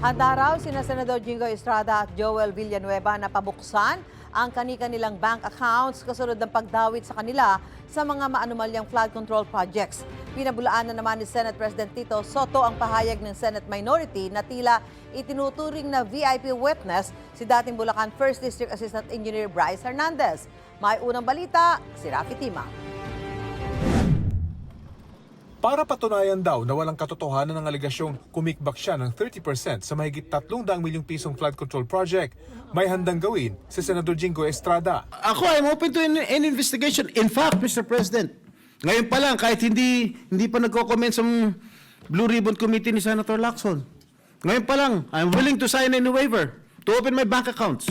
Handa raw sina Senador Jingo Estrada at Joel Villanueva na pabuksan ang kani-kanilang bank accounts kasunod ng pagdawit sa kanila sa mga maanumalyang flood control projects. Pinabulaan na naman ni Senate President Tito Soto ang pahayag ng Senate Minority na tila itinuturing na VIP witness si dating Bulacan 1st District Assistant Engineer Bryce Hernandez. May unang balita, si Rafi Tima. Para patunayan daw na walang katotohanan ng aligasyong kumikbak siya ng 30% sa mahigit 300 milyong pisong flood control project, may handang gawin si Senador Jingo Estrada. Ako, I'm open to any investigation. In fact, Mr. President, ngayon pa lang, kahit hindi pa nagko-comment sa Blue Ribbon Committee ni Senator Lacson, ngayon pa lang, I'm willing to sign any waiver to open my bank accounts.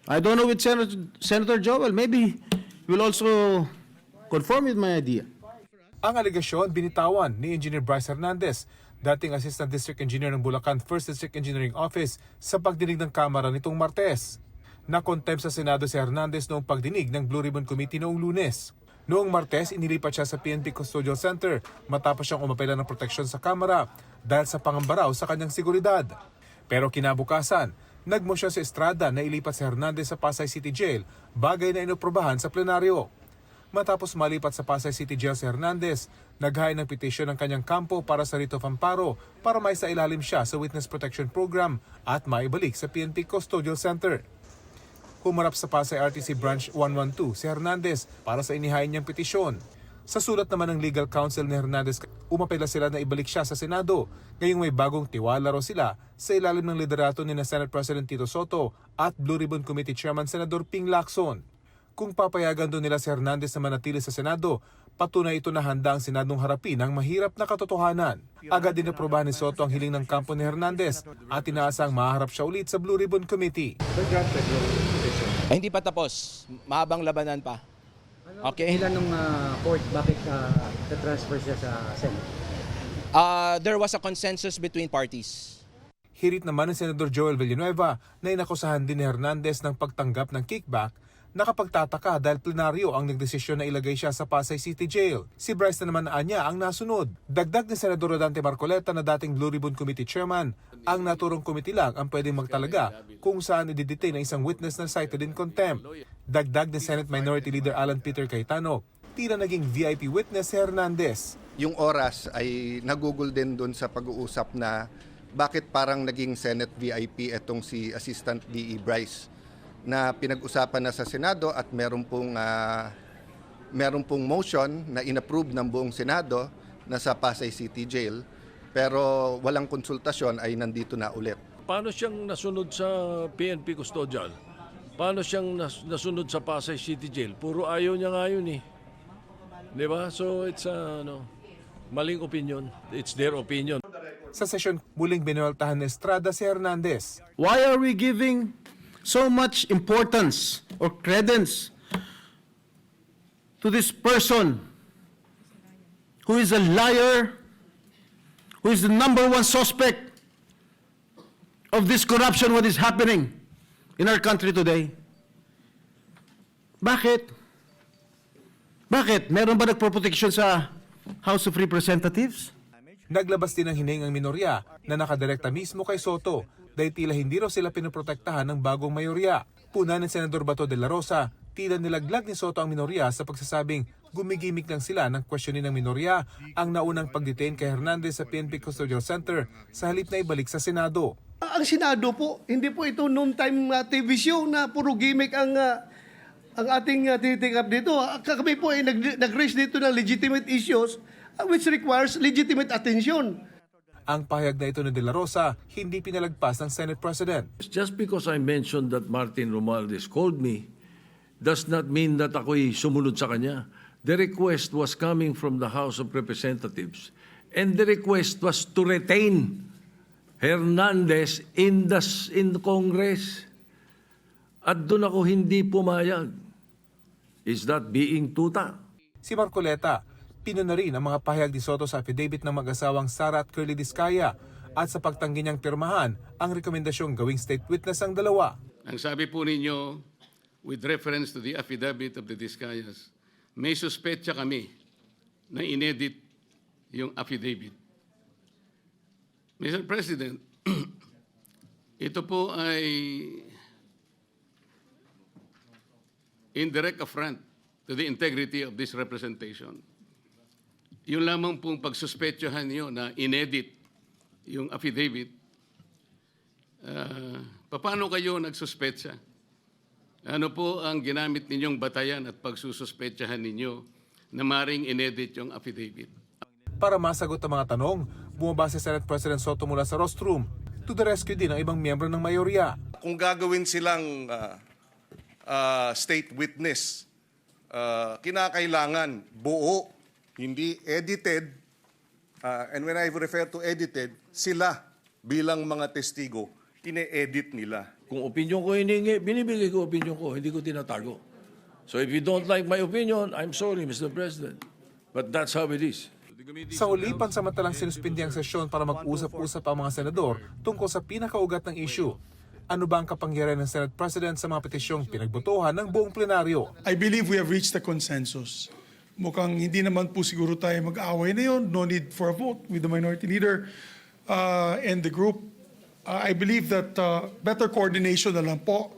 I don't know with Senator Joel, maybe he will also conform with my idea. Ang aligasyon binitawan ni Engineer Bryce Hernandez, dating Assistant District Engineer ng Bulacan 1st District Engineering Office sa pagdinig ng Kamara nitong Martes. Nakontempt sa Senado si Hernandez noong pagdinig ng Blue Ribbon Committee noong Lunes. Noong Martes, inilipat siya sa PNP Custodial Center matapos siyang umapela ng proteksyon sa Kamara dahil sa pangamba raw sa kanyang seguridad. Pero kinabukasan, nagmosyon si Estrada na ilipat si Hernandez sa Pasay City Jail, bagay na inoprobahan sa plenaryo. Matapos malipat sa Pasay City Jail si Hernandez, naghain ng petisyon ng kanyang kampo para sa writ of amparo para maisailalim siya sa Witness Protection Program at maibalik sa PNP Custodial Center. Humarap sa Pasay RTC Branch 112 si Hernandez para sa inihain niyang petisyon. Sa sulat naman ng legal counsel ni Hernandez, umapela sila na ibalik siya sa Senado, ngayong may bagong tiwala raw sila sa ilalim ng liderato ni Senate President Tito Soto at Blue Ribbon Committee Chairman Senador Ping Lacson. Kung papayagan doon nila si Hernandez na manatili sa Senado, patunay ito na handa ang Senadong harapin ang mahirap na katotohanan. Agad din aprobahan ni Soto ang hiling ng kampo ni Hernandez at inaasang maharap siya ulit sa Blue Ribbon Committee. Hindi pa tapos. Mahabang labanan pa. Okay? Ilan ng court, bakit na-transfer siya sa Senate? There was a consensus between parties. Hirit naman ni Senador Joel Villanueva na inakusahan din ni Hernandez ng pagtanggap ng kickback. Nakapagtataka dahil plenaryo ang nagdesisyon na ilagay siya sa Pasay City Jail. Si Bryce na naman anya ang nasunod. Dagdag ni Senador Rodante Marcoleta na dating Blue Ribbon Committee Chairman, ang naturong committee lang ang pwedeng magtalaga kung saan i-detain ang isang witness na cited in contempt. Dagdag ni Senate Minority Leader Alan Peter Cayetano, tila naging VIP witness si Hernandez. Yung oras ay nagugol din doon sa pag-uusap na bakit parang naging Senate VIP etong si Assistant DE Bryce na pinag-usapan na sa Senado at meron pong motion na inapprove ng buong Senado na sa Pasay City Jail pero walang konsultasyon ay nandito na ulit. Paano siyang nasunod sa PNP Custodial? Paano siyang nasunod sa Pasay City Jail? Puro ayaw niya nga yun eh. Di ba? So it's maling opinion. It's their opinion. Sa sesyon, muling binueltahan ni Estrada si Hernandez. Why are we giving so much importance or credence to this person who is a liar, who is the #1 suspect of this corruption, what is happening in our country today? Bakit? Bakit? Meron ba nagproproteksyon sa House of Representatives? Naglabas din ng hining ang minorya na nakadirekta mismo kay Soto dahil tila hindi raw sila pinoprotektahan ng bagong mayorya. Puna ni Senador Bato de la Rosa, tila nilaglag ni Soto ang minorya sa pagsasabing gumigimik lang sila ng questionin ng minorya ang naunang pagdetain kay Hernandez sa PNP Custodial Center sa halip na ibalik sa Senado. Ang Senado po, hindi po ito noon time TV show na puro gimmick ang ating tinitikap dito. Kami po ay nag-raise dito ng legitimate issues which requires legitimate attention. Ang pahayag na ito ni De La Rosa, hindi pinalagpas ng Senate President. Just because I mentioned that Martin Romualdez called me does not mean that ako'y sumunod sa kanya. The request was coming from the House of Representatives and the request was to retain Hernandez in the Congress. At doon ako hindi pumayag. Is that being tuta? Si Marcoleta, pinuna rin ang mga pahayag ni Soto sa affidavit ng mag-asawang Sara at Curly Discaya at sa pagtanggi niyang pirmahan ang rekomendasyong gawing state witness ang dalawa. Ang sabi po ninyo, with reference to the affidavit of the Discayas, may suspetsa kami na inedit yung affidavit. Mr. President, ito po ay indirect affront to the integrity of this representation. Yung lamang pong pagsuspetsahan niyo na inedit yung affidavit, paano kayo nagsuspetsa? Ano po ang ginamit ninyong batayan at pagsususpetsahan ninyo na maring inedit yung affidavit? Para masagot ang mga tanong, bumaba si Senate President Soto mula sa rostrum. To the rescue din ang ibang miyembro ng mayorya. Kung gagawin silang state witness, kinakailangan buo, hindi edited. And when I refer to edited, sila bilang mga testigo, ine-edit nila. Kung opinion ko hiningi, binibigay ko opinion ko, hindi ko tinatago. So if you don't like my opinion, I'm sorry, Mr. President. But that's how it is. Sa huli, pansamantalang sinuspindi ang sesyon para mag-usap-usap ang mga senador tungkol sa pinakaugat ng issue. Ano ba ang kapangyarihan ng Senate President sa mga petisyong pinagbotohan ng buong plenaryo? I believe we have reached a consensus. Mukhang hindi naman po siguro tayo mag-away na yun. No need for a vote with the minority leader and the group. I believe that better coordination na lang po.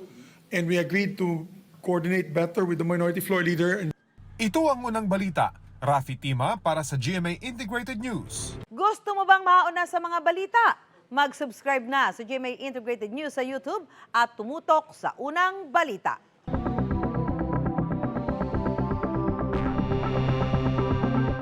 And we agreed to coordinate better with the minority floor leader. Ito ang unang balita. Rafi Tima para sa GMA Integrated News. Gusto mo bang mauna sa mga balita? Mag-subscribe na sa GMA Integrated News sa YouTube at tumutok sa unang balita.